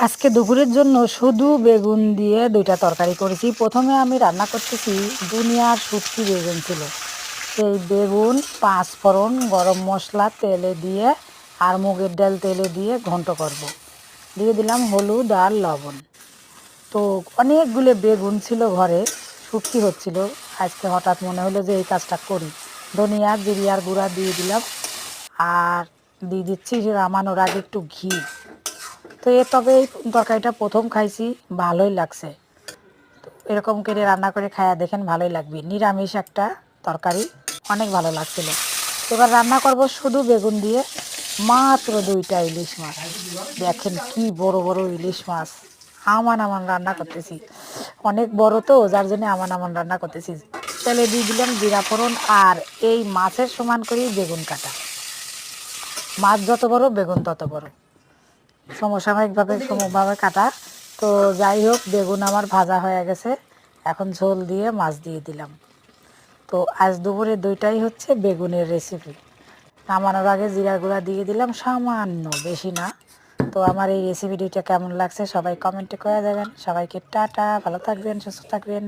আজকে দুপুরের জন্য শুধু বেগুন দিয়ে দুইটা তরকারি করেছি। প্রথমে আমি রান্না করতেছি, দুনিয়ার শুটকি বেগুন ছিল। সেই বেগুন পাঁচফোড়ন গরম মশলা তেলে দিয়ে আর মুগের ডাল তেলে দিয়ে ঘন্ট করব। দিয়ে দিলাম হলুদ আর লবণ। তো অনেকগুলো বেগুন ছিল ঘরে, শুটকি হচ্ছিল। আজকে হঠাৎ মনে হলো যে এই কাজটা করি। ধনিয়া জিরিয়ার গুঁড়া দিয়ে দিলাম আর দিয়ে দিচ্ছি নামানোর আগে একটু ঘি। তো তবে এই তরকারিটা প্রথম খাইছি, ভালোই লাগছে। তো এরকম করে রান্না করে খায়া দেখেন, ভালোই লাগবে। নিরামিষ একটা তরকারি, অনেক ভালো লাগছিল। এবার রান্না করব শুধু বেগুন দিয়ে, মাত্র দুইটা ইলিশ মাছ। দেখেন কি বড় বড় ইলিশ মাছ, আমান আমান রান্না করতেছি। অনেক বড় তো, যার জন্য আমান আমান রান্না করতেছি। তেলে দিয়ে দিলাম জিরা ফোড়ন আর এই মাছের সমান করেই বেগুন কাটা। মাছ যত বড় বেগুন তত বড়, সমসাময়িকভাবে সমভাবে কাটা। তো যাই হোক, বেগুন আমার ভাজা হয়ে গেছে। এখন ঝোল দিয়ে মাছ দিয়ে দিলাম। তো আজ দুপুরে দুইটাই হচ্ছে বেগুনের রেসিপি। নামানোর আগে জিরা গুঁড়া দিয়ে দিলাম সামান্য, বেশি না। তো আমার এই রেসিপি দুইটা কেমন লাগছে সবাই কমেন্টে করে দেবেন। সবাইকে টাটা, ভালো থাকবেন, সুস্থ থাকবেন।